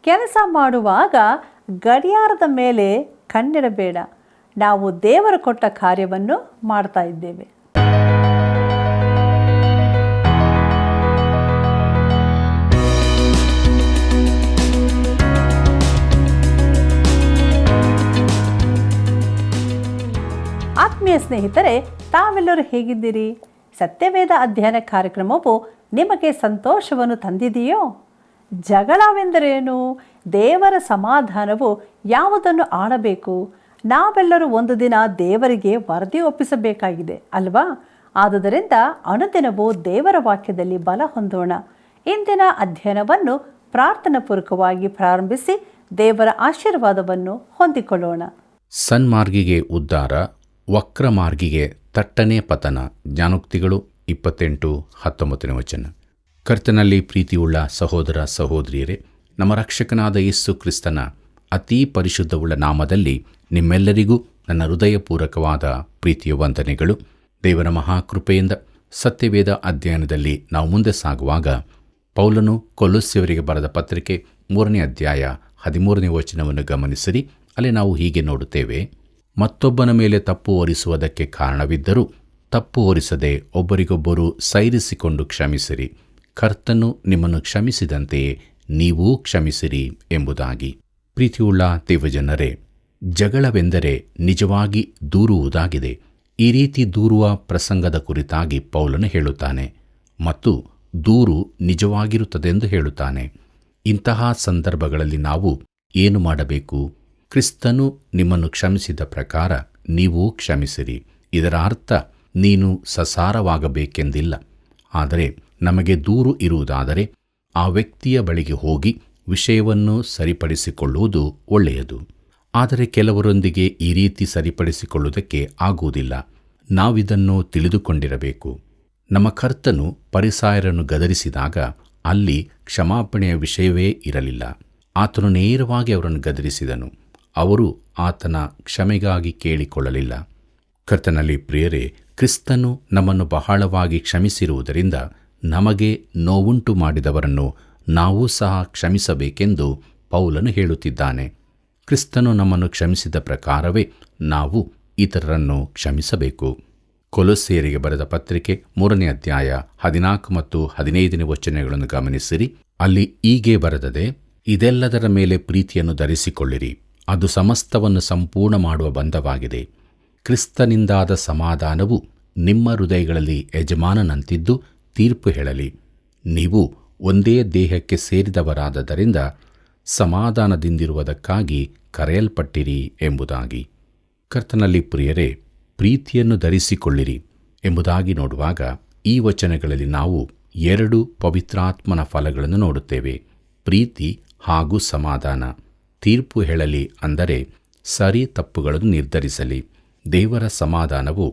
ಕೆಲಸ ಮಾಡುವಾಗ ಗಡಿಯಾರದ ಮೇಲೆ ಕಣ್ಣಿಡಬೇಡ. ನಾವು ದೇವರು ಕೊಟ್ಟ ಕಾರ್ಯವನ್ನು ಮಾಡ್ತಾ ಇದ್ದೇವೆ. ಆತ್ಮೀಯ ಸ್ನೇಹಿತರೆ, ತಾವೆಲ್ಲರೂ ಹೇಗಿದ್ದೀರಿ? ಸತ್ಯವೇದ ಅಧ್ಯಯನ ಕಾರ್ಯಕ್ರಮವು ನಿಮಗೆ ಸಂತೋಷವನ್ನು ತಂದಿದೆಯೋ? ಜಗಳವೆಂದರೇನು? ದೇವರ ಸಮಾಧಾನವು ಯಾವುದನ್ನು ಆಳಬೇಕು? ನಾವೆಲ್ಲರೂ ಒಂದು ದಿನ ದೇವರಿಗೆ ವರದಿ ಒಪ್ಪಿಸಬೇಕಾಗಿದೆ ಅಲ್ವಾ? ಆದುದರಿಂದ ಅನುದಿನವೂ ದೇವರ ವಾಕ್ಯದಲ್ಲಿ ಬಲ ಹೊಂದೋಣ. ಇಂದಿನ ಅಧ್ಯಯನವನ್ನು ಪ್ರಾರ್ಥನಾಪೂರ್ವಕವಾಗಿ ಪ್ರಾರಂಭಿಸಿ ದೇವರ ಆಶೀರ್ವಾದವನ್ನು ಹೊಂದಿಕೊಳ್ಳೋಣ. ಸನ್ಮಾರ್ಗಿಗೆ ಉದ್ಧಾರ, ವಕ್ರ ಮಾರ್ಗಿಗೆ ತಟ್ಟನೆ ಪತನ. ಜ್ಞಾನೋಕ್ತಿಗಳು 28:19 ವಚನ. ಕರ್ತನಲ್ಲಿ ಪ್ರೀತಿಯುಳ್ಳ ಸಹೋದರ ಸಹೋದರಿಯರೇ, ನಮ್ಮ ರಕ್ಷಕನಾದ ಯೇಸು ಕ್ರಿಸ್ತನ ಅತೀ ಪರಿಶುದ್ಧವುಳ್ಳ ನಾಮದಲ್ಲಿ ನಿಮ್ಮೆಲ್ಲರಿಗೂ ನನ್ನ ಹೃದಯಪೂರ್ವಕವಾದ ಪ್ರೀತಿಯ ವಂದನೆಗಳು. ದೇವರ ಮಹಾಕೃಪೆಯಿಂದ ಸತ್ಯವೇದ ಅಧ್ಯಯನದಲ್ಲಿ ನಾವು ಮುಂದೆ ಸಾಗುವಾಗ ಪೌಲನು ಕೊಲೊಸ್ಸೆಯವರಿಗೆ ಬರೆದ ಪತ್ರಿಕೆ 3ನೇ ಅಧ್ಯಾಯ 13ನೇ ವಚನವನ್ನು ಗಮನಿಸಿರಿ. ಅಲ್ಲಿ ನಾವು ಹೀಗೆ ನೋಡುತ್ತೇವೆ: ಮತ್ತೊಬ್ಬನ ಮೇಲೆ ತಪ್ಪು ಹೊರಿಸುವುದಕ್ಕೆ ಕಾರಣವಿದ್ದರೂ ತಪ್ಪು ಹೊರಿಸದೆ ಒಬ್ಬರಿಗೊಬ್ಬರು ಸೈರಿಸಿಕೊಂಡು ಕ್ಷಮಿಸಿರಿ. ಕರ್ತನು ನಿಮ್ಮನ್ನು ಕ್ಷಮಿಸಿದಂತೆಯೇ ನೀವೂ ಕ್ಷಮಿಸಿರಿ ಎಂಬುದಾಗಿ. ಪ್ರೀತಿಯುಳ್ಳ ದೇವಜನರೇ, ಜಗಳವೆಂದರೆ ನಿಜವಾಗಿ ದೂರುವುದಾಗಿದೆ. ಈ ರೀತಿ ದೂರುವ ಪ್ರಸಂಗದ ಕುರಿತಾಗಿ ಪೌಲನು ಹೇಳುತ್ತಾನೆ ಮತ್ತು ದೂರು ನಿಜವಾಗಿರುತ್ತದೆಂದು ಹೇಳುತ್ತಾನೆ. ಇಂತಹ ಸಂದರ್ಭಗಳಲ್ಲಿ ನಾವು ಏನು ಮಾಡಬೇಕು? ಕ್ರಿಸ್ತನು ನಿಮ್ಮನ್ನು ಕ್ಷಮಿಸಿದ ಪ್ರಕಾರ ನೀವೂ ಕ್ಷಮಿಸಿರಿ. ಇದರ ಅರ್ಥ ನೀನು ಸಸಾರವಾಗಬೇಕೆಂದಿಲ್ಲ. ಆದರೆ ನಮಗೆ ದೂರು ಇರುವುದಾದರೆ ಆ ವ್ಯಕ್ತಿಯ ಬಳಿಗೆ ಹೋಗಿ ವಿಷಯವನ್ನು ಸರಿಪಡಿಸಿಕೊಳ್ಳುವುದು ಒಳ್ಳೆಯದು. ಆದರೆ ಕೆಲವರೊಂದಿಗೆ ಈ ರೀತಿ ಸರಿಪಡಿಸಿಕೊಳ್ಳುವುದಕ್ಕೆ ಆಗುವುದಿಲ್ಲ. ನಾವಿದನ್ನು ತಿಳಿದುಕೊಂಡಿರಬೇಕು. ನಮ್ಮ ಕರ್ತನು ಫರಿಸಾಯರನ್ನು ಗದರಿಸಿದಾಗ ಅಲ್ಲಿ ಕ್ಷಮಾಪಣೆಯ ವಿಷಯವೇ ಇರಲಿಲ್ಲ. ಆತನು ನೇರವಾಗಿ ಅವರನ್ನು ಗದರಿಸಿದನು. ಅವರು ಆತನ ಕ್ಷಮೆಗಾಗಿ ಕೇಳಿಕೊಳ್ಳಲಿಲ್ಲ. ಕರ್ತನಲ್ಲಿ ಪ್ರಿಯರೇ, ಕ್ರಿಸ್ತನು ನಮ್ಮನ್ನು ಬಹಳವಾಗಿ ಕ್ಷಮಿಸಿರುವುದರಿಂದ ನಮಗೆ ನೋವುಂಟು ಮಾಡಿದವರನ್ನು ನಾವೂ ಸಹ ಕ್ಷಮಿಸಬೇಕೆಂದು ಪೌಲನು ಹೇಳುತ್ತಿದ್ದಾನೆ. ಕ್ರಿಸ್ತನು ನಮ್ಮನ್ನು ಕ್ಷಮಿಸಿದ ಪ್ರಕಾರವೇ ನಾವು ಇತರರನ್ನು ಕ್ಷಮಿಸಬೇಕು. ಕೊಲೊಸ್ಸೆಯರಿಗೆ ಬರೆದ ಪತ್ರಿಕೆ 3ನೇ ಅಧ್ಯಾಯ 14 ಮತ್ತು 15ನೇ ವಚನಗಳನ್ನು ಗಮನಿಸಿರಿ. ಅಲ್ಲಿ ಹೀಗೆ ಬರೆದದೆ: ಇದೆಲ್ಲದರ ಮೇಲೆ ಪ್ರೀತಿಯನ್ನು ಧರಿಸಿಕೊಳ್ಳಿರಿ, ಅದು ಸಮಸ್ತವನ್ನು ಸಂಪೂರ್ಣ ಮಾಡುವ ಬಂಧವಾಗಿದೆ. ಕ್ರಿಸ್ತನಿಂದಾದ ಸಮಾಧಾನವು ನಿಮ್ಮ ಹೃದಯಗಳಲ್ಲಿ ಯಜಮಾನನಂತಿದ್ದು ತೀರ್ಪು ಹೇಳಲಿ. ನೀವು ಒಂದೇ ದೇಹಕ್ಕೆ ಸೇರಿದವರಾದದರಿಂದ ಸಮಾಧಾನದಿಂದಿರುವುದಕ್ಕಾಗಿ ಕರೆಯಲ್ಪಟ್ಟಿರಿ ಎಂಬುದಾಗಿ. ಕರ್ತನಲ್ಲಿ ಪ್ರಿಯರೇ, ಪ್ರೀತಿಯನ್ನು ಧರಿಸಿಕೊಳ್ಳಿರಿ ಎಂಬುದಾಗಿ ನೋಡುವಾಗ ಈ ವಚನಗಳಲ್ಲಿ ನಾವು 2 ಪವಿತ್ರಾತ್ಮನ ಫಲಗಳನ್ನು ನೋಡುತ್ತೇವೆ: ಪ್ರೀತಿ ಹಾಗೂ ಸಮಾಧಾನ. ತೀರ್ಪು ಹೇಳಲಿ ಅಂದರೆ ಸರಿ ತಪ್ಪುಗಳನ್ನು ನಿರ್ಧರಿಸಲಿ. ದೇವರ ಸಮಾಧಾನವು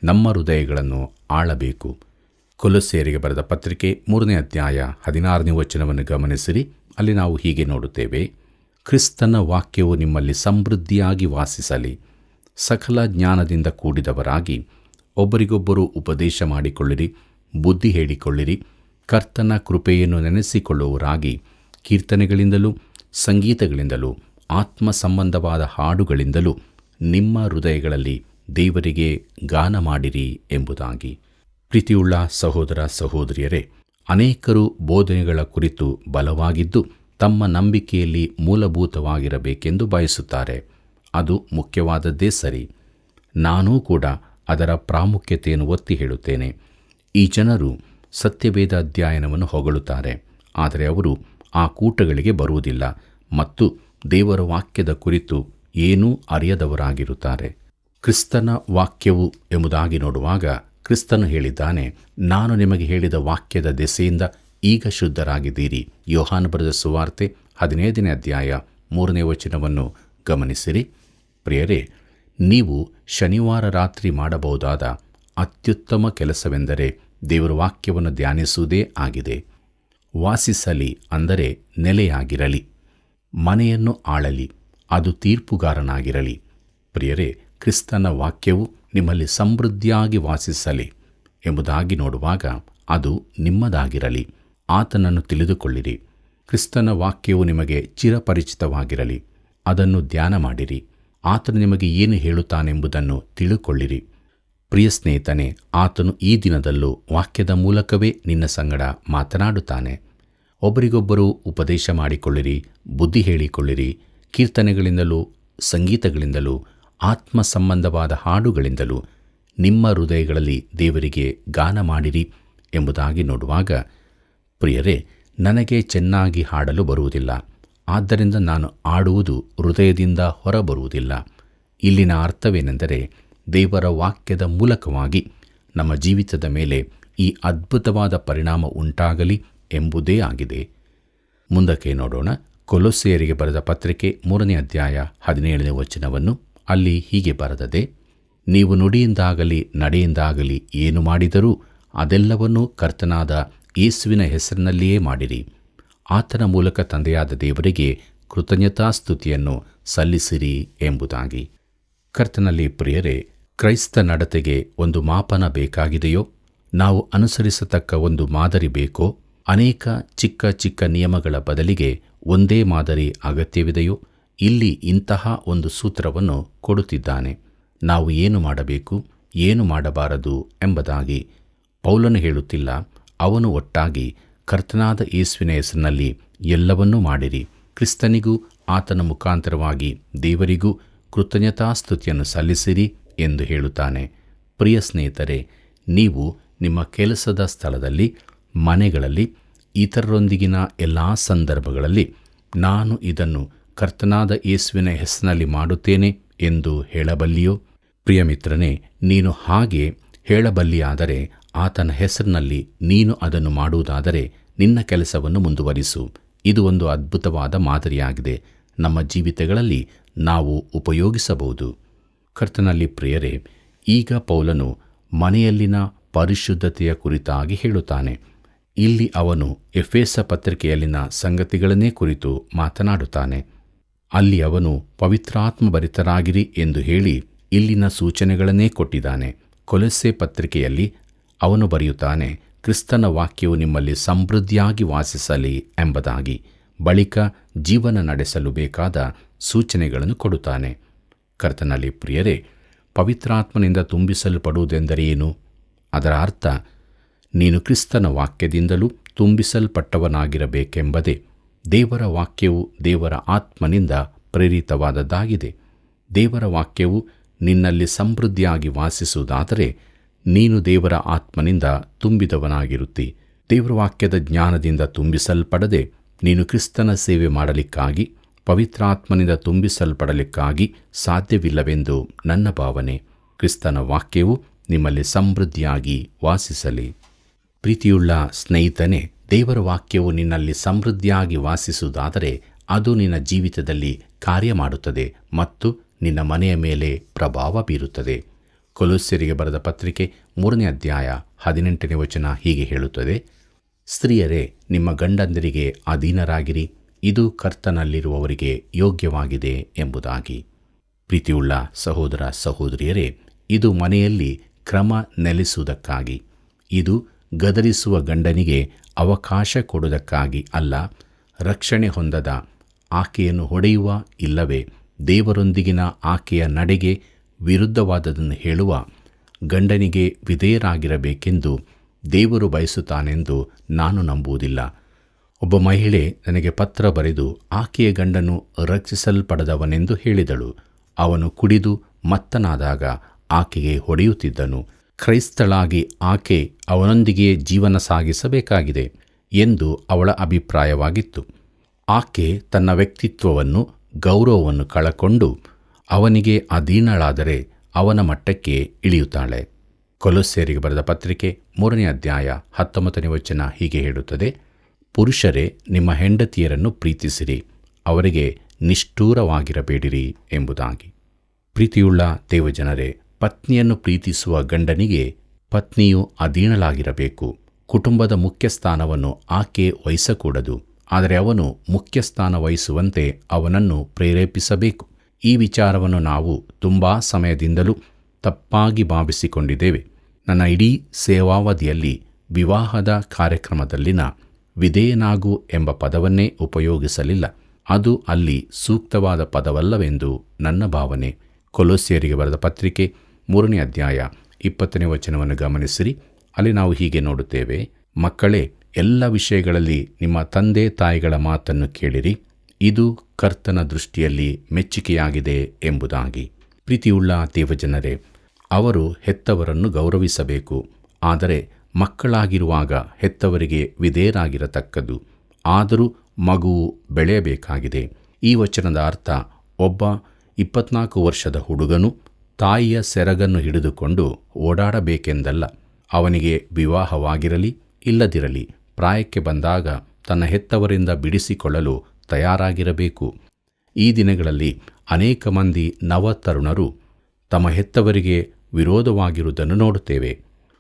ನಮ್ಮ ಹೃದಯಗಳನ್ನು ಆಳಬೇಕು. ಕೊಲೊಸ್ಸೆಯರಿಗೆ ಬರೆದ ಪತ್ರಿಕೆ 3ನೇ ಅಧ್ಯಾಯ 16ನೇ ವಚನವನ್ನು ಗಮನಿಸಿರಿ. ಅಲ್ಲಿ ನಾವು ಹೀಗೆ ನೋಡುತ್ತೇವೆ: ಕ್ರಿಸ್ತನ ವಾಕ್ಯವು ನಿಮ್ಮಲ್ಲಿ ಸಮೃದ್ಧಿಯಾಗಿ ವಾಸಿಸಲಿ. ಸಕಲ ಜ್ಞಾನದಿಂದ ಕೂಡಿದವರಾಗಿ ಒಬ್ಬರಿಗೊಬ್ಬರು ಉಪದೇಶ ಮಾಡಿಕೊಳ್ಳಿರಿ, ಬುದ್ಧಿ ಹೇಳಿಕೊಳ್ಳಿರಿ. ಕರ್ತನ ಕೃಪೆಯನ್ನು ನೆನೆಸಿಕೊಳ್ಳುವವರಾಗಿ ಕೀರ್ತನೆಗಳಿಂದಲೂ ಸಂಗೀತಗಳಿಂದಲೂ ಆತ್ಮ ಸಂಬಂಧವಾದ ಹಾಡುಗಳಿಂದಲೂ ನಿಮ್ಮ ಹೃದಯಗಳಲ್ಲಿ ದೇವರಿಗೆ ಗಾನ ಮಾಡಿರಿ ಎಂಬುದಾಗಿ. ಪ್ರೀತಿಯುಳ್ಳ ಸಹೋದರ ಸಹೋದರಿಯರೇ, ಅನೇಕರು ಬೋಧನೆಗಳ ಕುರಿತು ಬಲವಾಗಿದ್ದು ತಮ್ಮ ನಂಬಿಕೆಯಲ್ಲಿ ಮೂಲಭೂತವಾಗಿರಬೇಕೆಂದು ಬಯಸುತ್ತಾರೆ. ಅದು ಮುಖ್ಯವಾದದ್ದೇ ಸರಿ. ನಾನೂ ಕೂಡ ಅದರ ಪ್ರಾಮುಖ್ಯತೆಯನ್ನು ಒತ್ತಿ ಹೇಳುತ್ತೇನೆ. ಈ ಜನರು ಸತ್ಯವೇದ ಅಧ್ಯಯನವನ್ನು ಹೊಗಳುತ್ತಾರೆ, ಆದರೆ ಅವರು ಆ ಕೂಟಗಳಿಗೆ ಬರುವುದಿಲ್ಲ ಮತ್ತು ದೇವರ ವಾಕ್ಯದ ಕುರಿತು ಏನೂ ಅರಿಯದವರಾಗಿರುತ್ತಾರೆ. ಕ್ರಿಸ್ತನ ವಾಕ್ಯವು ಎಂಬುದಾಗಿ ನೋಡುವಾಗ ಕ್ರಿಸ್ತನು ಹೇಳಿದ್ದಾನೆ: ನಾನು ನಿಮಗೆ ಹೇಳಿದ ವಾಕ್ಯದ ದೆಸೆಯಿಂದ ಈಗ ಶುದ್ಧರಾಗಿದ್ದೀರಿ. ಯೋಹಾನ ಬರೆದ ಸುವಾರ್ತೆ 15ನೇ ಅಧ್ಯಾಯ 3ನೇ ವಚನವನ್ನು ಗಮನಿಸಿರಿ. ಪ್ರಿಯರೇ, ನೀವು ಶನಿವಾರ ರಾತ್ರಿ ಮಾಡಬಹುದಾದ ಅತ್ಯುತ್ತಮ ಕೆಲಸವೆಂದರೆ ದೇವರ ವಾಕ್ಯವನ್ನು ಧ್ಯಾನಿಸುವುದೇ ಆಗಿದೆ. ವಾಸಿಸಲಿ ಅಂದರೆ ನೆಲೆಯಾಗಿರಲಿ, ಮನೆಯನ್ನು ಆಳಲಿ, ಅದು ತೀರ್ಪುಗಾರನಾಗಿರಲಿ. ಪ್ರಿಯರೇ, ಕ್ರಿಸ್ತನ ವಾಕ್ಯವು ನಿಮ್ಮಲ್ಲಿ ಸಮೃದ್ಧಿಯಾಗಿ ವಾಸಿಸಲಿ ಎಂಬುದಾಗಿ ನೋಡುವಾಗ ಅದು ನಿಮ್ಮದಾಗಿರಲಿ. ಆತನನ್ನು ತಿಳಿದುಕೊಳ್ಳಿರಿ. ಕ್ರಿಸ್ತನ ವಾಕ್ಯವು ನಿಮಗೆ ಚಿರಪರಿಚಿತವಾಗಿರಲಿ. ಅದನ್ನು ಧ್ಯಾನ ಮಾಡಿರಿ. ಆತನು ನಿಮಗೆ ಏನು ಹೇಳುತ್ತಾನೆಂಬುದನ್ನು ತಿಳುಕೊಳ್ಳಿರಿ. ಪ್ರಿಯ ಸ್ನೇಹಿತನೇ, ಆತನು ಈ ದಿನದಲ್ಲೂ ವಾಕ್ಯದ ಮೂಲಕವೇ ನಿನ್ನ ಸಂಗಡ ಮಾತನಾಡುತ್ತಾನೆ. ಒಬ್ಬರಿಗೊಬ್ಬರು ಉಪದೇಶ ಮಾಡಿಕೊಳ್ಳಿರಿ, ಬುದ್ಧಿ ಹೇಳಿಕೊಳ್ಳಿರಿ. ಕೀರ್ತನೆಗಳಿಂದಲೂ ಸಂಗೀತಗಳಿಂದಲೂ ಆತ್ಮ ಸಂಬಂಧವಾದ ಹಾಡುಗಳಿಂದಲೂ ನಿಮ್ಮ ಹೃದಯಗಳಲ್ಲಿ ದೇವರಿಗೆ ಗಾನ ಮಾಡಿರಿ ಎಂಬುದಾಗಿ ನೋಡುವಾಗ, ಪ್ರಿಯರೇ, ನನಗೆ ಚೆನ್ನಾಗಿ ಹಾಡಲು ಬರುವುದಿಲ್ಲ, ಆದ್ದರಿಂದ ನಾನು ಆಡುವುದು ಹೃದಯದಿಂದ ಹೊರಬರುವುದಿಲ್ಲ. ಇಲ್ಲಿನ ಅರ್ಥವೇನೆಂದರೆ, ದೇವರ ವಾಕ್ಯದ ಮೂಲಕವಾಗಿ ನಮ್ಮ ಜೀವಿತದ ಮೇಲೆ ಈ ಅದ್ಭುತವಾದ ಪರಿಣಾಮ ಉಂಟಾಗಲಿ ಎಂಬುದೇ ಆಗಿದೆ. ಮುಂದಕ್ಕೆ ನೋಡೋಣ. ಕೊಲೊಸ್ಸೆಯರಿಗೆ ಬರೆದ ಪತ್ರಿಕೆ 3ನೇ ಅಧ್ಯಾಯ 17ನೇ ವಚನವನ್ನು. ಅಲ್ಲಿ ಹೀಗೆ ಬರೆದದೆ: ನೀವು ನುಡಿಯಿಂದಾಗಲಿ ನಡೆಯಿಂದಾಗಲಿ ಏನು ಮಾಡಿದರೂ ಅದೆಲ್ಲವನ್ನೂ ಕರ್ತನಾದ ಯೇಸುವಿನ ಹೆಸರಿನಲ್ಲಿಯೇ ಮಾಡಿರಿ. ಆತನ ಮೂಲಕ ತಂದೆಯಾದ ದೇವರಿಗೆ ಕೃತಜ್ಞತಾಸ್ತುತಿಯನ್ನು ಸಲ್ಲಿಸಿರಿ ಎಂಬುದಾಗಿ. ಕರ್ತನಲ್ಲಿ ಪ್ರಿಯರೇ, ಕ್ರೈಸ್ತ ನಡತೆಗೆ ಒಂದು ಮಾಪನ ಬೇಕಾಗಿದೆಯೋ? ನಾವು ಅನುಸರಿಸತಕ್ಕ ಒಂದು ಮಾದರಿ ಬೇಕೋ? ಅನೇಕ ಚಿಕ್ಕ ಚಿಕ್ಕ ನಿಯಮಗಳ ಬದಲಿಗೆ ಒಂದೇ ಮಾದರಿ ಅಗತ್ಯವಿದೆಯೋ? ಇಲ್ಲಿ ಇಂತಹ ಒಂದು ಸೂತ್ರವನ್ನು ಕೊಡುತ್ತಿದ್ದಾನೆ. ನಾವು ಏನು ಮಾಡಬೇಕು, ಏನು ಮಾಡಬಾರದು ಎಂಬುದಾಗಿ. ಪೌಲನು ಹೇಳುತ್ತಿಲ್ಲ, ಅವನು ಒಟ್ಟಾಗಿ ಕರ್ತನಾದ ಯೇಸುವಿನ ಹೆಸರಿನಲ್ಲಿ ಎಲ್ಲವನ್ನೂ ಮಾಡಿರಿ. ಕ್ರಿಸ್ತನಿಗೂ ಆತನ ಮುಖಾಂತರವಾಗಿ ದೇವರಿಗೂ ಕೃತಜ್ಞತಾಸ್ತುತಿಯನ್ನು ಸಲ್ಲಿಸಿರಿ ಎಂದು ಹೇಳುತ್ತಾನೆ. ಪ್ರಿಯ ಸ್ನೇಹಿತರೆ, ನೀವು ನಿಮ್ಮ ಕೆಲಸದ ಸ್ಥಳದಲ್ಲಿ, ಮನೆಗಳಲ್ಲಿ, ಇತರರೊಂದಿಗಿನ ಎಲ್ಲ ಸಂದರ್ಭಗಳಲ್ಲಿ ನಾನು ಇದನ್ನು ಕರ್ತನಾದ ಯೇಸುವಿನ ಹೆಸರಿನಲ್ಲಿ ಮಾಡುತ್ತೇನೆ ಎಂದು ಹೇಳಬಲ್ಲಿಯೋ? ಪ್ರಿಯ ಮಿತ್ರನೇ, ನೀನು ಹಾಗೆ ಹೇಳಬಲ್ಲಿಯಾದರೆ, ಆತನ ಹೆಸರಿನಲ್ಲಿ ನೀನು ಅದನ್ನು ಮಾಡುವುದಾದರೆ ನಿನ್ನ ಕೆಲಸವನ್ನು ಮುಂದುವರಿಸು. ಇದು ಒಂದು ಅದ್ಭುತವಾದ ಮಾದರಿಯಾಗಿದೆ. ನಮ್ಮ ಜೀವಿತಗಳಲ್ಲಿ ನಾವು ಉಪಯೋಗಿಸಬಹುದು. ಕರ್ತನಲ್ಲಿ ಪ್ರಿಯರೇ, ಈಗ ಪೌಲನು ಮನೆಯಲ್ಲಿನ ಪರಿಶುದ್ಧತೆಯ ಕುರಿತಾಗಿ ಹೇಳುತ್ತಾನೆ. ಇಲ್ಲಿ ಅವನು ಎಫೆಸ ಪತ್ರಿಕೆಯಲ್ಲಿನ ಸಂಗತಿಗಳನ್ನೇ ಕುರಿತು ಮಾತನಾಡುತ್ತಾನೆ. ಅಲ್ಲಿ ಅವನು ಪವಿತ್ರಾತ್ಮಭರಿತರಾಗಿರಿ ಎಂದು ಹೇಳಿ ಇಲ್ಲಿನ ಸೂಚನೆಗಳನ್ನೇ ಕೊಟ್ಟಿದ್ದಾನೆ. ಕೊಲೊಸ್ಸೆ ಪತ್ರಿಕೆಯಲ್ಲಿ ಅವನು ಬರೆಯುತ್ತಾನೆ, ಕ್ರಿಸ್ತನ ವಾಕ್ಯವು ನಿಮ್ಮಲ್ಲಿ ಸಮೃದ್ಧಿಯಾಗಿ ವಾಸಿಸಲಿ ಎಂಬುದಾಗಿ. ಬಳಿಕ ಜೀವನ ನಡೆಸಲು ಬೇಕಾದ ಸೂಚನೆಗಳನ್ನು ಕೊಡುತ್ತಾನೆ. ಕರ್ತನಲ್ಲಿ ಪ್ರಿಯರೇ, ಪವಿತ್ರಾತ್ಮನಿಂದ ತುಂಬಿಸಲ್ಪಡುವುದೆಂದರೇನು? ಅದರ ಅರ್ಥ ನೀನು ಕ್ರಿಸ್ತನ ವಾಕ್ಯದಿಂದಲೂ ತುಂಬಿಸಲ್ಪಟ್ಟವನಾಗಿರಬೇಕೆಂಬುದೇ. ದೇವರ ವಾಕ್ಯವು ದೇವರ ಆತ್ಮನಿಂದ ಪ್ರೇರಿತವಾದದ್ದಾಗಿದೆ. ದೇವರ ವಾಕ್ಯವು ನಿನ್ನಲ್ಲಿ ಸಮೃದ್ಧಿಯಾಗಿ ವಾಸಿಸುವುದಾದರೆ ನೀನು ದೇವರ ಆತ್ಮನಿಂದ ತುಂಬಿದವನಾಗಿರುತ್ತಿ. ದೇವರ ವಾಕ್ಯದ ಜ್ಞಾನದಿಂದ ತುಂಬಿಸಲ್ಪಡದೆ ನೀನು ಕ್ರಿಸ್ತನ ಸೇವೆ ಮಾಡಲಿಕ್ಕಾಗಿ, ಪವಿತ್ರಾತ್ಮನಿಂದ ತುಂಬಿಸಲ್ಪಡಲಿಕ್ಕಾಗಿ ಸಾಧ್ಯವಿಲ್ಲವೆಂದು ನನ್ನ ಭಾವನೆ. ಕ್ರಿಸ್ತನ ವಾಕ್ಯವು ನಿಮ್ಮಲ್ಲಿ ಸಮೃದ್ಧಿಯಾಗಿ ವಾಸಿಸಲಿ. ಪ್ರೀತಿಯುಳ್ಳ ಸ್ನೇಹಿತನೇ, ದೇವರ ವಾಕ್ಯವು ನಿನ್ನಲ್ಲಿ ಸಮೃದ್ಧಿಯಾಗಿ ವಾಸಿಸುವುದಾದರೆ ಅದು ನಿನ್ನ ಜೀವಿತದಲ್ಲಿ ಕಾರ್ಯ ಮಾಡುತ್ತದೆ ಮತ್ತು ನಿನ್ನ ಮನೆಯ ಮೇಲೆ ಪ್ರಭಾವ ಬೀರುತ್ತದೆ. ಕೊಲೊಸ್ಸೆರಿಗೆ ಬರೆದ ಪತ್ರಿಕೆ 3ನೇ ಅಧ್ಯಾಯ 18ನೇ ವಚನ ಹೀಗೆ ಹೇಳುತ್ತದೆ: ಸ್ತ್ರೀಯರೇ, ನಿಮ್ಮ ಗಂಡಂದಿರಿಗೆ ಅಧೀನರಾಗಿರಿ, ಇದು ಕರ್ತನಲ್ಲಿರುವವರಿಗೆ ಯೋಗ್ಯವಾಗಿದೆ ಎಂಬುದಾಗಿ. ಪ್ರೀತಿಯುಳ್ಳ ಸಹೋದರ ಸಹೋದರಿಯರೇ, ಇದು ಮನೆಯಲ್ಲಿ ಕ್ರಮ ನೆಲೆಸುವುದಕ್ಕಾಗಿ. ಇದು ಗದರಿಸುವ ಗಂಡನಿಗೆ ಅವಕಾಶ ಕೊಡುವುದಕ್ಕಾಗಿ ಅಲ್ಲ. ರಕ್ಷಣೆ ಹೊಂದದ ಆಕೆಯನ್ನು ಹೊಡೆಯುವ ಇಲ್ಲವೇ ದೇವರೊಂದಿಗಿನ ಆಕೆಯ ನಡೆಗೆ ವಿರುದ್ಧವಾದದನ್ನು ಹೇಳುವ ಗಂಡನಿಗೆ ವಿಧೇಯರಾಗಿರಬೇಕೆಂದು ದೇವರು ಬಯಸುತ್ತಾನೆಂದು ನಾನು ನಂಬುವುದಿಲ್ಲ. ಒಬ್ಬ ಮಹಿಳೆ ನನಗೆ ಪತ್ರ ಬರೆದು ಆಕೆಯ ಗಂಡನು ರಕ್ಷಿಸಲ್ಪಡದವನೆಂದು ಹೇಳಿದಳು. ಅವನು ಕುಡಿದು ಮತ್ತನಾದಾಗ ಆಕೆಗೆ ಹೊಡೆಯುತ್ತಿದ್ದನು. ಕ್ರೈಸ್ತಳಾಗಿ ಆಕೆ ಅವನೊಂದಿಗೆ ಜೀವನ ಸಾಗಿಸಬೇಕಾಗಿದೆ ಎಂದು ಅವಳ ಅಭಿಪ್ರಾಯವಾಗಿತ್ತು. ಆಕೆ ತನ್ನ ವ್ಯಕ್ತಿತ್ವವನ್ನು, ಗೌರವವನ್ನು ಕಳಕೊಂಡು ಅವನಿಗೆ ಅಧೀನಳಾದರೆ ಅವನ ಮಟ್ಟಕ್ಕೆ ಇಳಿಯುತ್ತಾಳೆ. ಕೊಲೊಸ್ಸೆರಿಗೆ ಬರೆದ ಪತ್ರಿಕೆ 3ನೇ ಅಧ್ಯಾಯ 19ನೇ ವಚನ ಹೀಗೆ ಹೇಳುತ್ತದೆ: ಪುರುಷರೇ, ನಿಮ್ಮ ಹೆಂಡತಿಯರನ್ನು ಪ್ರೀತಿಸಿರಿ, ಅವರಿಗೆ ನಿಷ್ಠೂರವಾಗಿರಬೇಡಿರಿ ಎಂಬುದಾಗಿ. ಪ್ರೀತಿಯುಳ್ಳ ದೇವಜನರೇ, ಪತ್ನಿಯನ್ನು ಪ್ರೀತಿಸುವ ಗಂಡನಿಗೆ ಪತ್ನಿಯು ಅಧೀನಳಾಗಿರಬೇಕು. ಕುಟುಂಬದ ಮುಖ್ಯಸ್ಥಾನವನ್ನು ಆಕೆ ವಹಿಸಕೂಡದು, ಆದರೆ ಅವನು ಮುಖ್ಯಸ್ಥಾನ ವಹಿಸುವಂತೆ ಅವನನ್ನು ಪ್ರೇರೇಪಿಸಬೇಕು. ಈ ವಿಚಾರವನ್ನು ನಾವು ತುಂಬ ಸಮಯದಿಂದಲೂ ತಪ್ಪಾಗಿ ಭಾವಿಸಿಕೊಂಡಿದ್ದೇವೆ. ನನ್ನ ಇಡೀ ಸೇವಾವಧಿಯಲ್ಲಿ ವಿವಾಹದ ಕಾರ್ಯಕ್ರಮದಲ್ಲಿನ ವಿಧೇಯನಾಗು ಎಂಬ ಪದವನ್ನೇ ಉಪಯೋಗಿಸಲಿಲ್ಲ. ಅದು ಅಲ್ಲಿ ಸೂಕ್ತವಾದ ಪದವಲ್ಲವೆಂದು ನನ್ನ ಭಾವನೆ. ಕೊಲೊಸ್ಸೆಯರಿಗೆ ಬರೆದ ಪತ್ರಿಕೆ 3ನೇ ಅಧ್ಯಾಯ 20ನೇ ವಚನವನ್ನು ಗಮನಿಸಿರಿ. ಅಲ್ಲಿ ನಾವು ಹೀಗೆ ನೋಡುತ್ತೇವೆ, ಮಕ್ಕಳೇ, ಎಲ್ಲ ವಿಷಯಗಳಲ್ಲಿ ನಿಮ್ಮ ತಂದೆ ತಾಯಿಗಳ ಮಾತನ್ನು ಕೇಳಿರಿ, ಇದು ಕರ್ತನ ದೃಷ್ಟಿಯಲ್ಲಿ ಮೆಚ್ಚುಗೆಯಾಗಿದೆ ಎಂಬುದಾಗಿ. ಪ್ರೀತಿಯುಳ್ಳ ದೇವಜನರೇ, ಅವರು ಹೆತ್ತವರನ್ನು ಗೌರವಿಸಬೇಕು. ಆದರೆ ಮಕ್ಕಳಾಗಿರುವಾಗ ಹೆತ್ತವರಿಗೆ ವಿಧೇಯರಾಗಿರತಕ್ಕದ್ದು. ಆದರೂ ಮಗುವು ಬೆಳೆಯಬೇಕಾಗಿದೆ. ಈ ವಚನದ ಅರ್ಥ ಒಬ್ಬ 24 ವರ್ಷದ ಹುಡುಗನು ತಾಯಿಯ ಸೆರಗನ್ನು ಹಿಡಿದುಕೊಂಡು ಓಡಾಡಬೇಕೆಂದಲ್ಲ. ಅವನಿಗೆ ವಿವಾಹವಾಗಿರಲಿ ಇಲ್ಲದಿರಲಿ, ಪ್ರಾಯಕ್ಕೆ ಬಂದಾಗ ತನ್ನ ಹೆತ್ತವರಿಂದ ಬಿಡಿಸಿಕೊಳ್ಳಲು ತಯಾರಾಗಿರಬೇಕು. ಈ ದಿನಗಳಲ್ಲಿ ಅನೇಕ ಮಂದಿ ನವತರುಣರು ತಮ್ಮ ಹೆತ್ತವರಿಗೆ ವಿರೋಧವಾಗಿರುವುದನ್ನು ನೋಡುತ್ತೇವೆ.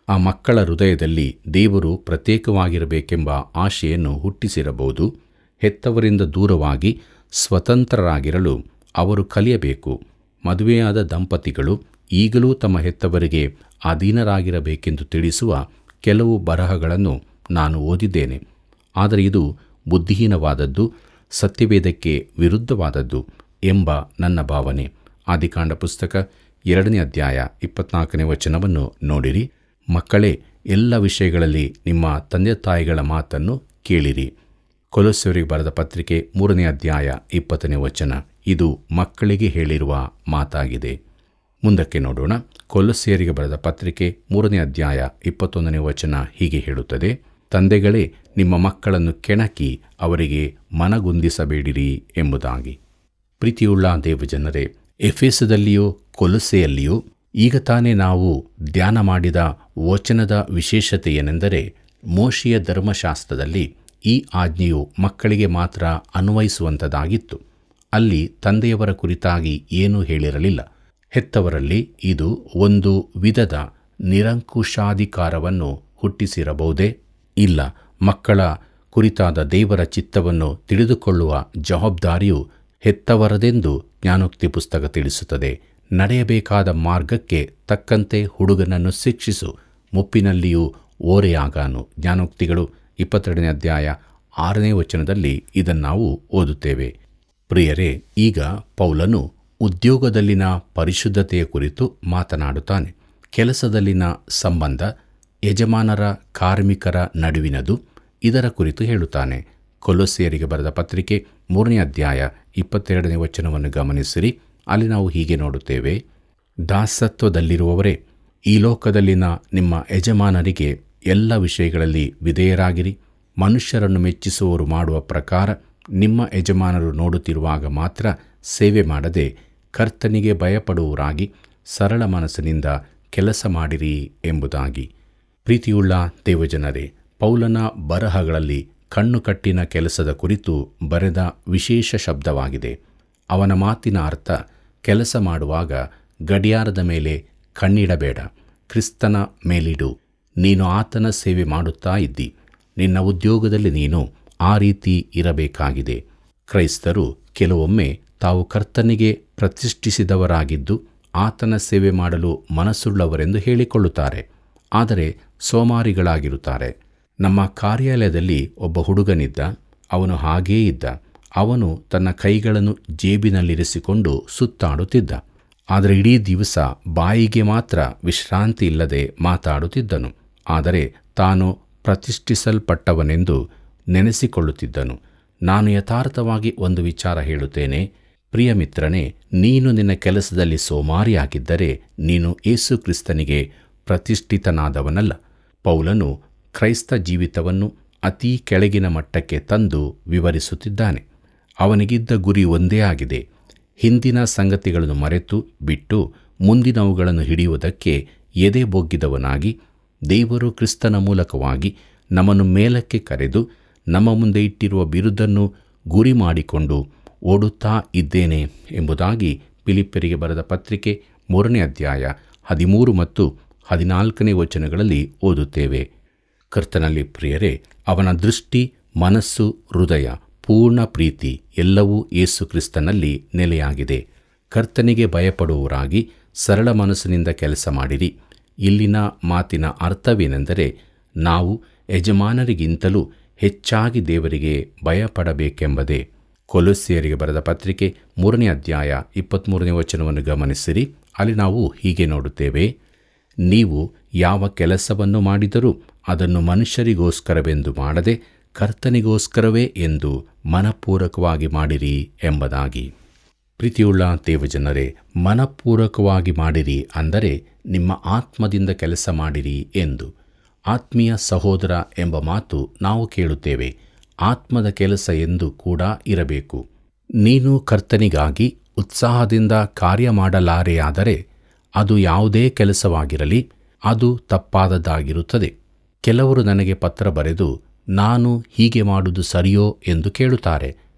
ಆ ಮಕ್ಕಳ ಹೃದಯದಲ್ಲಿ ದೇವರು ಪ್ರತ್ಯೇಕವಾಗಿರಬೇಕೆಂಬ ಆಶೆಯನ್ನು ಹುಟ್ಟಿಸಿರಬಹುದು. ಹೆತ್ತವರಿಂದ ದೂರವಾಗಿ ಸ್ವತಂತ್ರರಾಗಿರಲು ಅವರು ಕಲಿಯಬೇಕು. ಮದುವೆಯಾದ ದಂಪತಿಗಳು ಈಗಲೂ ತಮ್ಮ ಹೆತ್ತವರಿಗೆ ಅಧೀನರಾಗಿರಬೇಕೆಂದು ತಿಳಿಸುವ ಕೆಲವು ಬರಹಗಳನ್ನು ನಾನು ಓದಿದ್ದೇನೆ. ಆದರೆ ಇದು ಬುದ್ಧಿಹೀನವಾದದ್ದು, ಸತ್ಯವೇದಕ್ಕೆ ವಿರುದ್ಧವಾದದ್ದು ಎಂಬ ನನ್ನ ಭಾವನೆ. ಆದಿಕಾಂಡ ಪುಸ್ತಕ 2ನೇ ಅಧ್ಯಾಯ 24ನೇ ವಚನವನ್ನು ನೋಡಿರಿ. ಮಕ್ಕಳೇ, ಎಲ್ಲ ವಿಷಯಗಳಲ್ಲಿ ನಿಮ್ಮ ತಂದೆ ತಾಯಿಗಳ ಮಾತನ್ನು ಕೇಳಿರಿ. ಕೊಲೊಸ್ಸೆಯವರಿಗೆ ಬರೆದ ಪತ್ರಿಕೆ 3ನೇ ಅಧ್ಯಾಯ 20ನೇ ವಚನ. ಇದು ಮಕ್ಕಳಿಗೆ ಹೇಳಿರುವ ಮಾತಾಗಿದೆ. ಮುಂದಕ್ಕೆ ನೋಡೋಣ. ಕೊಲೊಸ್ಸೆಯವರಿಗೆ ಬರೆದ ಪತ್ರಿಕೆ 3ನೇ ಅಧ್ಯಾಯ 21ನೇ ವಚನ ಹೀಗೆ ಹೇಳುತ್ತದೆ, ತಂದೆಗಳೇ, ನಿಮ್ಮ ಮಕ್ಕಳನ್ನು ಕೆಣಕಿ ಅವರಿಗೆ ಮನಗುಂದಿಸಬೇಡಿರಿ ಎಂಬುದಾಗಿ. ಪ್ರೀತಿಯುಳ್ಳ ದೇವಜನರೇ, ಎಫೆಸದಲ್ಲಿಯೂ ಕೊಲೊಸ್ಸೆಯಲ್ಲಿಯೂ ಈಗ ತಾನೇ ನಾವು ಧ್ಯಾನ ಮಾಡಿದ ವಚನದ ವಿಶೇಷತೆ ಏನೆಂದರೆ, ಮೋಶೆಯ ಧರ್ಮಶಾಸ್ತ್ರದಲ್ಲಿ ಈ ಆಜ್ಞೆಯು ಮಕ್ಕಳಿಗೆ ಮಾತ್ರ ಅನ್ವಯಿಸುವಂಥದ್ದಾಗಿತ್ತು. ಅಲ್ಲಿ ತಂದೆಯವರ ಕುರಿತಾಗಿ ಏನೂ ಹೇಳಿರಲಿಲ್ಲ. ಹೆತ್ತವರಲ್ಲಿ ಇದು ಒಂದು ವಿಧದ ನಿರಂಕುಶಾಧಿಕಾರವನ್ನು ಹುಟ್ಟಿಸಿರಬಹುದೇ? ಇಲ್ಲ. ಮಕ್ಕಳ ಕುರಿತಾದ ದೇವರ ಚಿತ್ತವನ್ನು ತಿಳಿದುಕೊಳ್ಳುವ ಜವಾಬ್ದಾರಿಯು ಹೆತ್ತವರದೆಂದು ಜ್ಞಾನೋಕ್ತಿ ಪುಸ್ತಕ ತಿಳಿಸುತ್ತದೆ. ನಡೆಯಬೇಕಾದ ಮಾರ್ಗಕ್ಕೆ ತಕ್ಕಂತೆ ಹುಡುಗನನ್ನು ಶಿಕ್ಷಿಸು, ಮುಪ್ಪಿನಲ್ಲಿಯೂ ಓರೆಯಾಗಾನು. ಜ್ಞಾನೋಕ್ತಿಗಳು 22ನೇ ಅಧ್ಯಾಯ 6ನೇ ವಚನದಲ್ಲಿ ಇದನ್ನು ನಾವು ಓದುತ್ತೇವೆ. ಪ್ರಿಯರೇ, ಈಗ ಪೌಲನು ಉದ್ಯೋಗದಲ್ಲಿನ ಪರಿಶುದ್ಧತೆಯ ಕುರಿತು ಮಾತನಾಡುತ್ತಾನೆ. ಕೆಲಸದಲ್ಲಿನ ಸಂಬಂಧ ಯಜಮಾನರ ಕಾರ್ಮಿಕರ ನಡುವಿನದು, ಇದರ ಕುರಿತು ಹೇಳುತ್ತಾನೆ. ಕೊಲೊಸ್ಸೆಯರಿಗೆ ಬರೆದ ಪತ್ರಿಕೆ 3ನೇ ಅಧ್ಯಾಯ 22ನೇ ವಚನವನ್ನು ಗಮನಿಸಿರಿ. ಅಲ್ಲಿ ನಾವು ಹೀಗೆ ನೋಡುತ್ತೇವೆ, ದಾಸತ್ವದಲ್ಲಿರುವವರೇ, ಈ ಲೋಕದಲ್ಲಿನ ನಿಮ್ಮ ಯಜಮಾನರಿಗೆ ಎಲ್ಲ ವಿಷಯಗಳಲ್ಲಿ ವಿಧೇಯರಾಗಿರಿ. ಮನುಷ್ಯರನ್ನು ಮೆಚ್ಚಿಸುವವರು ಮಾಡುವ ಪ್ರಕಾರ ನಿಮ್ಮ ಯಜಮಾನರು ನೋಡುತ್ತಿರುವಾಗ ಮಾತ್ರ ಸೇವೆ ಮಾಡದೆ ಕರ್ತನಿಗೆ ಭಯಪಡುವವರಾಗಿ ಸರಳ ಮನಸ್ಸಿನಿಂದ ಕೆಲಸ ಮಾಡಿರಿ ಎಂಬುದಾಗಿ. ಪ್ರೀತಿಯುಳ್ಳ ದೇವಜನರೇ, ಪೌಲನ ಬರಹಗಳಲ್ಲಿ ಕಣ್ಣುಕಟ್ಟಿನ ಕೆಲಸದ ಕುರಿತು ಬರೆದ ವಿಶೇಷ ಶಬ್ದವಾಗಿದೆ. ಅವನ ಮಾತಿನ ಅರ್ಥ, ಕೆಲಸ ಮಾಡುವಾಗ ಗಡಿಯಾರದ ಮೇಲೆ ಕಣ್ಣಿಡಬೇಡ, ಕ್ರಿಸ್ತನ ಮೇಲಿಡು. ನೀನು ಆತನ ಸೇವೆ ಮಾಡುತ್ತಾ ಇದ್ದಿ. ನಿನ್ನ ಉದ್ಯೋಗದಲ್ಲಿ ನೀನು ಆ ರೀತಿ ಇರಬೇಕಾಗಿದೆ. ಕ್ರೈಸ್ತರು ಕೆಲವೊಮ್ಮೆ ತಾವು ಕರ್ತನಿಗೆ ಪ್ರತಿಷ್ಠಿಸಿದವರಾಗಿದ್ದು ಆತನ ಸೇವೆ ಮಾಡಲು ಮನಸ್ಸುಳ್ಳವರೆಂದು ಹೇಳಿಕೊಳ್ಳುತ್ತಾರೆ. ಆದರೆ ಸೋಮಾರಿಗಳಾಗಿರುತ್ತಾರೆ. ನಮ್ಮ ಕಾರ್ಯಾಲಯದಲ್ಲಿ ಒಬ್ಬ ಹುಡುಗನಿದ್ದ. ಅವನು ಹಾಗೇ ಇದ್ದ. ಅವನು ತನ್ನ ಕೈಗಳನ್ನು ಜೇಬಿನಲ್ಲಿರಿಸಿಕೊಂಡು ಸುತ್ತಾಡುತ್ತಿದ್ದ. ಆದರೆ ಇಡೀ ದಿವಸ ಬಾಯಿಗೆ ಮಾತ್ರ ವಿಶ್ರಾಂತಿ ಇಲ್ಲದೆ ಮಾತಾಡುತ್ತಿದ್ದನು. ಆದರೆ ತಾನು ಪ್ರತಿಷ್ಠಿಸಲ್ಪಟ್ಟವನೆಂದು ನೆನೆಸಿಕೊಳ್ಳುತ್ತಿದ್ದನು. ನಾನು ಯಥಾರ್ಥವಾಗಿ ಒಂದು ವಿಚಾರ ಹೇಳುತ್ತೇನೆ, ಪ್ರಿಯ ಮಿತ್ರನೇ, ನೀನು ನಿನ್ನ ಕೆಲಸದಲ್ಲಿ ಸೋಮಾರಿಯಾಗಿದ್ದರೆ ನೀನು ಯೇಸು ಕ್ರಿಸ್ತನಿಗೆ ಪ್ರತಿಷ್ಠಿತನಾದವನಲ್ಲ. ಪೌಲನು ಕ್ರೈಸ್ತ ಜೀವಿತವನ್ನು ಅತೀ ಕೆಳಗಿನ ಮಟ್ಟಕ್ಕೆ ತಂದು ವಿವರಿಸುತ್ತಿದ್ದಾನೆ. ಅವನಿಗಿದ್ದ ಗುರಿ ಒಂದೇ ಆಗಿದೆ, ಹಿಂದಿನ ಸಂಗತಿಗಳನ್ನು ಮರೆತು ಬಿಟ್ಟು ಮುಂದಿನವುಗಳನ್ನು ಹಿಡಿಯುವುದಕ್ಕೆ ಎದೆ ಬೊಗ್ಗಿದವನಾಗಿ ದೇವರು ಕ್ರಿಸ್ತನ ಮೂಲಕವಾಗಿ ನಮ್ಮನ್ನು ಮೇಲಕ್ಕೆ ಕರೆದು ನಮ್ಮ ಮುಂದೆ ಇಟ್ಟಿರುವ ಬಿರುದನ್ನು ಗುರಿ ಮಾಡಿಕೊಂಡು ಓಡುತ್ತಾ ಇದ್ದೇನೆ ಎಂಬುದಾಗಿ ಫಿಲಿಪ್ಪರಿಗೆ ಬರೆದ ಪತ್ರಿಕೆ 3ನೇ ಅಧ್ಯಾಯ 13 ಮತ್ತು 14ನೇ ವಚನಗಳಲ್ಲಿ ಓದುತ್ತೇವೆ. ಕರ್ತನಲ್ಲಿ ಪ್ರಿಯರೇ, ಅವನ ದೃಷ್ಟಿ, ಮನಸ್ಸು, ಹೃದಯ, ಪೂರ್ಣ ಪ್ರೀತಿ ಎಲ್ಲವೂ ಯೇಸು ಕ್ರಿಸ್ತನಲ್ಲಿ ನೆಲೆಯಾಗಿದೆ. ಕರ್ತನಿಗೆ ಭಯಪಡುವವರಾಗಿ ಸರಳ ಮನಸ್ಸಿನಿಂದ ಕೆಲಸ ಮಾಡಿರಿ. ಇಲ್ಲಿನ ಮಾತಿನ ಅರ್ಥವೇನೆಂದರೆ, ನಾವು ಯಜಮಾನರಿಗಿಂತಲೂ ಹೆಚ್ಚಾಗಿ ದೇವರಿಗೆ ಭಯಪಡಬೇಕೆಂಬುದೇ. ಕೊಲೊಸ್ಸೆಯರಿಗೆ ಬರೆದ ಪತ್ರಿಕೆ 3ನೇ ಅಧ್ಯಾಯ 23ನೇ ವಚನವನ್ನು ಗಮನಿಸಿರಿ. ಅಲ್ಲಿ ನಾವು ಹೀಗೆ ನೋಡುತ್ತೇವೆ, ನೀವು ಯಾವ ಕೆಲಸವನ್ನು ಮಾಡಿದರೂ ಅದನ್ನು ಮನುಷ್ಯರಿಗೋಸ್ಕರವೆಂದು ಮಾಡದೆ ಕರ್ತನಿಗೋಸ್ಕರವೇ ಎಂದು ಮನಪೂರ್ವಕವಾಗಿ ಮಾಡಿರಿ ಎಂಬುದಾಗಿ. ಪ್ರೀತಿಯುಳ್ಳ ದೇವಜನರೇ, ಮನಪೂರ್ವಕವಾಗಿ ಮಾಡಿರಿ ಅಂದರೆ ನಿಮ್ಮ ಆತ್ಮದಿಂದ ಕೆಲಸ ಮಾಡಿರಿ ಎಂದು. ಆತ್ಮೀಯ ಸಹೋದರ ಎಂಬ ಮಾತು ನಾವು ಕೇಳುತ್ತೇವೆ. ಆತ್ಮದ ಕೆಲಸ ಎಂದು ಕೂಡ ಇರಬೇಕು. ನೀನು ಕರ್ತನಿಗಾಗಿ ಉತ್ಸಾಹದಿಂದ ಕಾರ್ಯ ಮಾಡಲಾರೆಯಾದರೆ ಅದು ಯಾವುದೇ ಕೆಲಸವಾಗಿರಲಿ ಅದು ತಪ್ಪಾದದ್ದಾಗಿರುತ್ತದೆ. ಕೆಲವರು ನನಗೆ ಪತ್ರ ಬರೆದು ನಾನು ಹೀಗೆ ಮಾಡುವುದು ಸರಿಯೋ ಎಂದು ಕೇಳುತ್ತಾರೆ.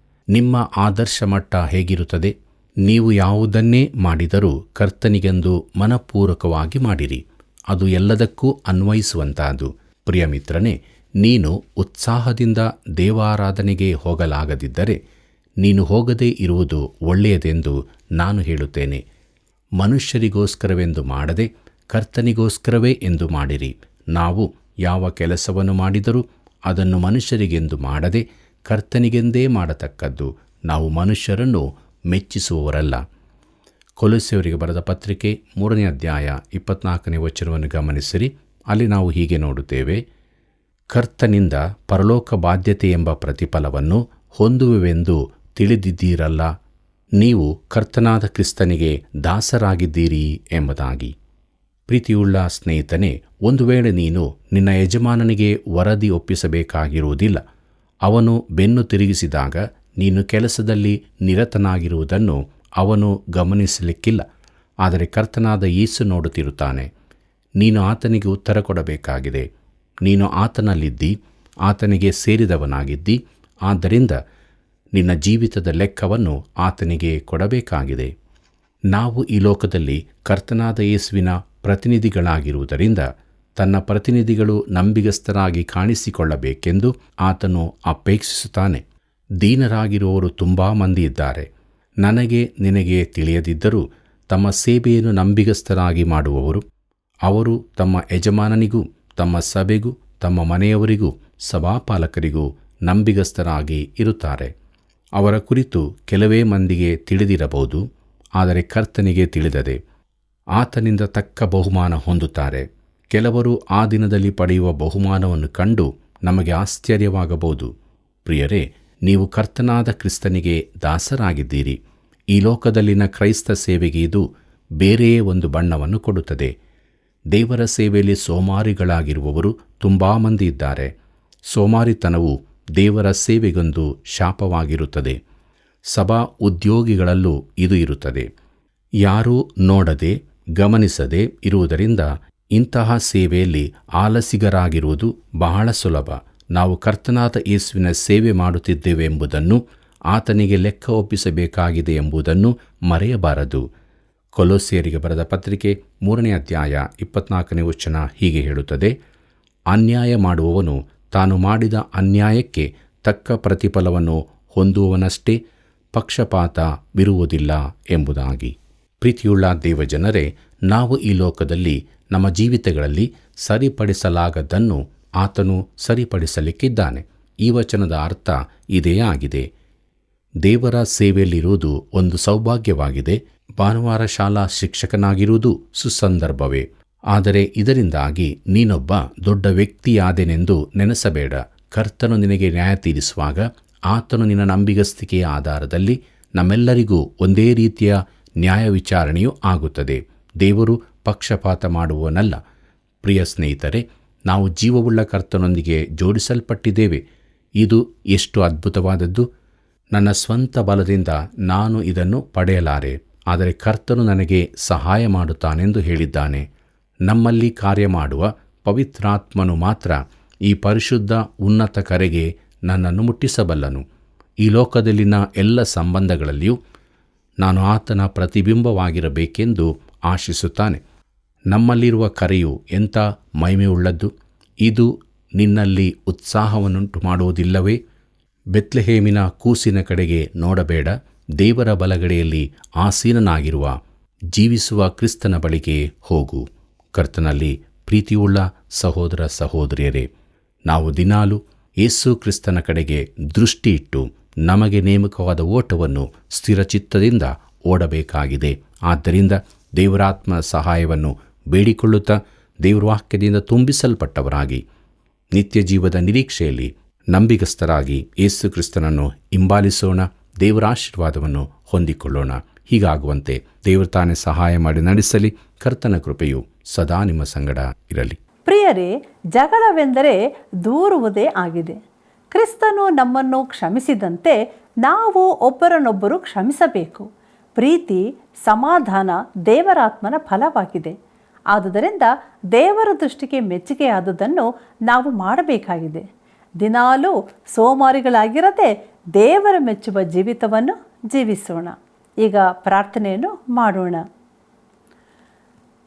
ನಿಮ್ಮ ಆದರ್ಶ ಮಟ್ಟ ಹೇಗಿರುತ್ತದೆ? ನೀವು ಯಾವುದನ್ನೇ ಮಾಡಿದರೂ ಕರ್ತನಿಗೆಂದು ಮನಪೂರ್ವಕವಾಗಿ ಮಾಡಿರಿ. ಅದು ಎಲ್ಲದಕ್ಕೂ ಅನ್ವಯಿಸುವಂತಹದ್ದು. ಪ್ರಿಯ ಮಿತ್ರನೇ, ನೀನು ಉತ್ಸಾಹದಿಂದ ದೇವಾರಾಧನೆಗೆ ಹೋಗಲಾಗದಿದ್ದರೆ ನೀನು ಹೋಗದೇ ಇರುವುದು ಒಳ್ಳೆಯದೆಂದು ನಾನು ಹೇಳುತ್ತೇನೆ. ಮನುಷ್ಯರಿಗೋಸ್ಕರವೆಂದು ಮಾಡದೆ ಕರ್ತನಿಗೋಸ್ಕರವೇ ಎಂದು ಮಾಡಿರಿ. ನಾವು ಯಾವ ಕೆಲಸವನ್ನು ಮಾಡಿದರೂ ಅದನ್ನು ಮನುಷ್ಯರಿಗೆಂದು ಮಾಡದೆ ಕರ್ತನಿಗೆಂದೇ ಮಾಡತಕ್ಕದ್ದು. ನಾವು ಮನುಷ್ಯರನ್ನು ಮೆಚ್ಚಿಸುವವರಲ್ಲ. ಕೊಲೊಸ್ಸೆಯವರಿಗೆ ಬರೆದ ಪತ್ರಿಕೆ 3ನೇ ಅಧ್ಯಾಯ 24ನೇ ವಚನವನ್ನು ಗಮನಿಸಿರಿ. ಅಲ್ಲಿ ನಾವು ಹೀಗೆ ನೋಡುತ್ತೇವೆ, ಕರ್ತನಿಂದ ಪರಲೋಕ ಬಾಧ್ಯತೆ ಎಂಬ ಪ್ರತಿಫಲವನ್ನು ಹೊಂದುವೆವೆಂದು ತಿಳಿದಿದ್ದೀರಲ್ಲ. ನೀವು ಕರ್ತನಾದ ಕ್ರಿಸ್ತನಿಗೆ ದಾಸರಾಗಿದ್ದೀರಿ ಎಂಬುದಾಗಿ. ಪ್ರೀತಿಯುಳ್ಳ ಸ್ನೇಹಿತನೇ, ಒಂದು ವೇಳೆ ನೀನು ನಿನ್ನ ಯಜಮಾನನಿಗೆ ವರದಿ ಒಪ್ಪಿಸಬೇಕಾಗಿರುವುದಿಲ್ಲ. ಅವನು ಬೆನ್ನು ತಿರುಗಿಸಿದಾಗ ನೀನು ಕೆಲಸದಲ್ಲಿ ನಿರತನಾಗಿರುವುದನ್ನು ಅವನು ಗಮನಿಸಲಿಕ್ಕಿಲ್ಲ. ಆದರೆ ಕರ್ತನಾದ ಯೇಸು ನೋಡುತ್ತಿರುತ್ತಾನೆ. ನೀನು ಆತನಿಗೆ ಉತ್ತರ ಕೊಡಬೇಕಾಗಿದೆ. ನೀನು ಆತನಲ್ಲಿದ್ದಿ, ಆತನಿಗೆ ಸೇರಿದವನಾಗಿದ್ದಿ. ಆದ್ದರಿಂದ ನಿನ್ನ ಜೀವಿತದ ಲೆಕ್ಕವನ್ನು ಆತನಿಗೆ ಕೊಡಬೇಕಾಗಿದೆ. ನಾವು ಈ ಲೋಕದಲ್ಲಿ ಕರ್ತನಾದ ಯೇಸುವಿನ ಪ್ರತಿನಿಧಿಗಳಾಗಿರುವುದರಿಂದ ತನ್ನ ಪ್ರತಿನಿಧಿಗಳು ನಂಬಿಗಸ್ತರಾಗಿ ಕಾಣಿಸಿಕೊಳ್ಳಬೇಕೆಂದು ಆತನು ಅಪೇಕ್ಷಿಸುತ್ತಾನೆ. ದೀನರಾಗಿರುವವರು ತುಂಬ ಮಂದಿ ಇದ್ದಾರೆ. ನನಗೆ ನಿನಗೆ ತಿಳಿಯದಿದ್ದರೂ ತಮ್ಮ ಸೇವೆಯನ್ನು ನಂಬಿಗಸ್ತರಾಗಿ ಮಾಡುವವರು. ಅವರು ತಮ್ಮ ಯಜಮಾನನಿಗೂ ತಮ್ಮ ಸಭೆಗೂ ತಮ್ಮ ಮನೆಯವರಿಗೂ ಸಭಾಪಾಲಕರಿಗೂ ನಂಬಿಗಸ್ತರಾಗಿ ಇರುತ್ತಾರೆ. ಅವರ ಕುರಿತು ಕೆಲವೇ ಮಂದಿಗೆ ತಿಳಿದಿರಬಹುದು, ಆದರೆ ಕರ್ತನಿಗೆ ತಿಳಿದದೆ. ಆತನಿಂದ ತಕ್ಕ ಬಹುಮಾನ ಹೊಂದುತ್ತಾರೆ. ಕೆಲವರು ಆ ದಿನದಲ್ಲಿ ಪಡೆಯುವ ಬಹುಮಾನವನ್ನು ಕಂಡು ನಮಗೆ ಆಶ್ಚರ್ಯವಾಗಬಹುದು. ಪ್ರಿಯರೇ, ನೀವು ಕರ್ತನಾದ ಕ್ರಿಸ್ತನಿಗೆ ದಾಸರಾಗಿದ್ದೀರಿ. ಈ ಲೋಕದಲ್ಲಿನ ಕ್ರೈಸ್ತ ಸೇವೆಗೆ ಇದು ಬೇರೆಯೇ ಒಂದು ಬಣ್ಣವನ್ನು ಕೊಡುತ್ತದೆ. ದೇವರ ಸೇವೆಯಲ್ಲಿ ಸೋಮಾರಿಗಳಾಗಿರುವವರು ತುಂಬ ಮಂದಿ ಇದ್ದಾರೆ. ಸೋಮಾರಿತನವು ದೇವರ ಸೇವೆಗೊಂದು ಶಾಪವಾಗಿರುತ್ತದೆ. ಸಭಾ ಉದ್ಯೋಗಿಗಳಲ್ಲೂ ಇದು ಇರುತ್ತದೆ. ಯಾರೂ ನೋಡದೆ ಗಮನಿಸದೆ ಇರುವುದರಿಂದ ಇಂತಹ ಸೇವೆಯಲ್ಲಿ ಆಲಸಿಗರಾಗಿರುವುದು ಬಹಳ ಸುಲಭ. ನಾವು ಕರ್ತನಾದ ಯೇಸುವಿನ ಸೇವೆ ಮಾಡುತ್ತಿದ್ದೇವೆ ಎಂಬುದನ್ನು, ಆತನಿಗೆ ಲೆಕ್ಕ ಒಪ್ಪಿಸಬೇಕಾಗಿದೆ ಎಂಬುದನ್ನು ಮರೆಯಬಾರದು. ಕೊಲೊಸ್ಸೆಯರಿಗೆ ಬರೆದ ಪತ್ರಿಕೆ 3ನೇ ಅಧ್ಯಾಯ 24ನೇ ವಚನ ಹೀಗೆ ಹೇಳುತ್ತದೆ, ಅನ್ಯಾಯ ಮಾಡುವವನು ತಾನು ಮಾಡಿದ ಅನ್ಯಾಯಕ್ಕೆ ತಕ್ಕ ಪ್ರತಿಫಲವನ್ನು ಹೊಂದುವವನಷ್ಟೇ, ಪಕ್ಷಪಾತವಿರುವುದಿಲ್ಲ ಎಂಬುದಾಗಿ. ಪ್ರೀತಿಯುಳ್ಳ ದೇವಜನರೇ, ನಾವು ಈ ಲೋಕದಲ್ಲಿ ನಮ್ಮ ಜೀವಿತಗಳಲ್ಲಿ ಸರಿಪಡಿಸಲಾಗದ್ದನ್ನು ಆತನು ಸರಿಪಡಿಸಲಿಕ್ಕಿದ್ದಾನೆ. ಈ ವಚನದ ಅರ್ಥ ಇದೇ ಆಗಿದೆ. ದೇವರ ಸೇವೆಯಲ್ಲಿರುವುದು ಒಂದು ಸೌಭಾಗ್ಯವಾಗಿದೆ. ಭಾನುವಾರ ಶಾಲಾ ಶಿಕ್ಷಕನಾಗಿರುವುದು ಸುಸಂದರ್ಭವೇ. ಆದರೆ ಇದರಿಂದಾಗಿ ನೀನೊಬ್ಬ ದೊಡ್ಡ ವ್ಯಕ್ತಿಯಾದೆನೆಂದು ನೆನೆಸಬೇಡ. ಕರ್ತನು ನಿನಗೆ ನ್ಯಾಯ ತೀರಿಸುವಾಗ ಆತನು ನಿನ್ನ ನಂಬಿಗಸ್ತಿಕೆಯ ಆಧಾರದಲ್ಲಿ ನಮ್ಮೆಲ್ಲರಿಗೂ ಒಂದೇ ರೀತಿಯ ನ್ಯಾಯ ವಿಚಾರಣೆಯೂ ಆಗುತ್ತದೆ. ದೇವರು ಪಕ್ಷಪಾತ ಮಾಡುವವನಲ್ಲ. ಪ್ರಿಯ ಸ್ನೇಹಿತರೆ, ನಾವು ಜೀವವುಳ್ಳ ಕರ್ತನೊಂದಿಗೆ ಜೋಡಿಸಲ್ಪಟ್ಟಿದ್ದೇವೆ. ಇದು ಎಷ್ಟು ಅದ್ಭುತವಾದದ್ದು! ನನ್ನ ಸ್ವಂತ ಬಲದಿಂದ ನಾನು ಇದನ್ನು ಪಡೆಯಲಾರೆ, ಆದರೆ ಕರ್ತನು ನನಗೆ ಸಹಾಯ ಮಾಡುತ್ತಾನೆಂದು ಹೇಳಿದ್ದಾನೆ. ನಮ್ಮಲ್ಲಿ ಕಾರ್ಯ ಮಾಡುವ ಪವಿತ್ರಾತ್ಮನು ಮಾತ್ರ ಈ ಪರಿಶುದ್ಧ ಉನ್ನತ ಕರೆಗೆ ನನ್ನನ್ನು ಮುಟ್ಟಿಸಬಲ್ಲನು. ಈ ಲೋಕದಲ್ಲಿನ ಎಲ್ಲ ಸಂಬಂಧಗಳಲ್ಲಿಯೂ ನಾನು ಆತನ ಪ್ರತಿಬಿಂಬವಾಗಿರಬೇಕೆಂದು ಆಶಿಸುತ್ತಾನೆ. ನಮ್ಮಲ್ಲಿರುವ ಕರೆಯು ಎಂಥ ಮಹಿಮೆಯುಳ್ಳದ್ದು! ಇದು ನಿನ್ನಲ್ಲಿ ಉತ್ಸಾಹವನ್ನುಂಟು ಮಾಡುವುದಿಲ್ಲವೇ? ಬೆತ್ಲೆಹೇಮಿನ ಕೂಸಿನ ಕಡೆಗೆ ನೋಡಬೇಡ. ದೇವರ ಬಲಗಡೆಯಲ್ಲಿ ಆಸೀನನಾಗಿರುವ ಜೀವಿಸುವ ಕ್ರಿಸ್ತನ ಬಳಿಗೆ ಹೋಗು. ಕರ್ತನಲ್ಲಿ ಪ್ರೀತಿಯುಳ್ಳ ಸಹೋದರ ಸಹೋದರಿಯರೇ, ನಾವು ದಿನಾಲು ಯೇಸು ಕ್ರಿಸ್ತನ ಕಡೆಗೆ ದೃಷ್ಟಿ ಇಟ್ಟು ನಮಗೆ ನೇಮಕವಾದ ಓಟವನ್ನು ಸ್ಥಿರಚಿತ್ತದಿಂದ ಓಡಬೇಕಾಗಿದೆ. ಆದ್ದರಿಂದ ದೇವರಾತ್ಮ ಸಹಾಯವನ್ನು ಬೇಡಿಕೊಳ್ಳುತ್ತಾ ದೇವರ ವಾಕ್ಯದಿಂದ ತುಂಬಿಸಲ್ಪಟ್ಟವರಾಗಿ ನಿತ್ಯ ಜೀವದ ನಿರೀಕ್ಷೆಯಲ್ಲಿ ನಂಬಿಗಸ್ತರಾಗಿ ಯೇಸು ಕ್ರಿಸ್ತನನ್ನು ಹಿಂಬಾಲಿಸೋಣ. ದೇವರ ಆಶೀರ್ವಾದವನ್ನು ಹೊಂದಿಕೊಳ್ಳೋಣ. ಹೀಗಾಗುವಂತೆ ದೇವರು ತಾನೇ ಸಹಾಯ ಮಾಡಿ ನಡೆಸಲಿ. ಕರ್ತನ ಕೃಪೆಯು ಸದಾ ನಿಮ್ಮ ಸಂಗಡ ಇರಲಿ. ಪ್ರಿಯರೇ, ಜಗಳವೆಂದರೆ ದೂರುವುದೇ ಆಗಿದೆ. ಕ್ರಿಸ್ತನು ನಮ್ಮನ್ನು ಕ್ಷಮಿಸಿದಂತೆ ನಾವು ಒಬ್ಬರನ್ನೊಬ್ಬರು ಕ್ಷಮಿಸಬೇಕು. ಪ್ರೀತಿ, ಸಮಾಧಾನ ದೇವರಾತ್ಮನ ಫಲವಾಗಿದೆ. ಆದುದರಿಂದ ದೇವರ ದೃಷ್ಟಿಗೆ ಮೆಚ್ಚುಗೆಯಾದುದನ್ನು ನಾವು ಮಾಡಬೇಕಾಗಿದೆ. ದಿನಾಲೂ ಸೋಮಾರಿಗಳಾಗಿರದೆ ದೇವರ ಮೆಚ್ಚುವ ಜೀವಿತವನ್ನು ಜೀವಿಸೋಣ. ಈಗ ಪ್ರಾರ್ಥನೆಯನ್ನು ಮಾಡೋಣ.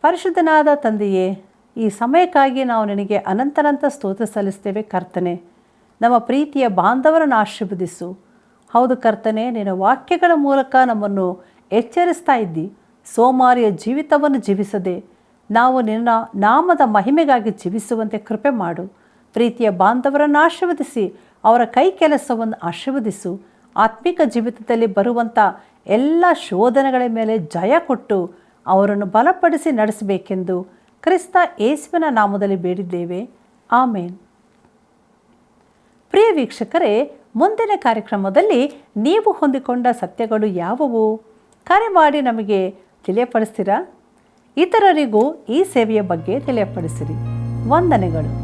ಪರಿಶುದ್ಧನಾದ ತಂದೆಯೇ, ಈ ಸಮಯಕ್ಕಾಗಿ ನಾವು ನಿನಗೆ ಅನಂತನಂತ ಸ್ತೋತ್ರ ಸಲ್ಲಿಸ್ತೇವೆ. ಕರ್ತನೆ, ನಮ್ಮ ಪ್ರೀತಿಯ ಬಾಂಧವರನ್ನು ಆಶೀರ್ವದಿಸು. ಹೌದು ಕರ್ತನೆ, ನಿನ್ನ ವಾಕ್ಯಗಳ ಮೂಲಕ ನಮ್ಮನ್ನು ಎಚ್ಚರಿಸ್ತಾ ಇದ್ದಿ. ಸೋಮಾರಿಯ ಜೀವಿತವನ್ನು ಜೀವಿಸದೆ ನಾವು ನಿನ್ನ ನಾಮದ ಮಹಿಮೆಗಾಗಿ ಜೀವಿಸುವಂತೆ ಕೃಪೆ ಮಾಡು. ಪ್ರೀತಿಯ ಬಾಂಧವರನ್ನು ಆಶೀರ್ವದಿಸಿ ಅವರ ಕೈ ಕೆಲಸವನ್ನು ಆಶೀರ್ವದಿಸು. ಆತ್ಮಿಕ ಜೀವಿತದಲ್ಲಿ ಬರುವಂಥ ಎಲ್ಲ ಶೋಧನೆಗಳ ಮೇಲೆ ಜಯ ಕೊಟ್ಟು ಅವರನ್ನು ಬಲಪಡಿಸಿ ನಡೆಸಬೇಕೆಂದು ಕ್ರಿಸ್ತ ಯೇಸುವಿನ ನಾಮದಲ್ಲಿ ಬೇಡಿದ್ದೇವೆ. ಆಮೇನ್. ಪ್ರಿಯ ವೀಕ್ಷಕರೇ, ಮುಂದಿನ ಕಾರ್ಯಕ್ರಮದಲ್ಲಿ ನೀವು ಹೊಂದಿಕೊಂಡ ಸತ್ಯಗಳು ಯಾವುವು? ಕರೆ ಮಾಡಿ ನಮಗೆ ತಿಳಿಯಪಡಿಸ್ತೀರಾ? ಇತರರಿಗೂ ಈ ಸೇವೆಯ ಬಗ್ಗೆ ತಿಳಿಯಪಡಿಸಿರಿ. ವಂದನೆಗಳು.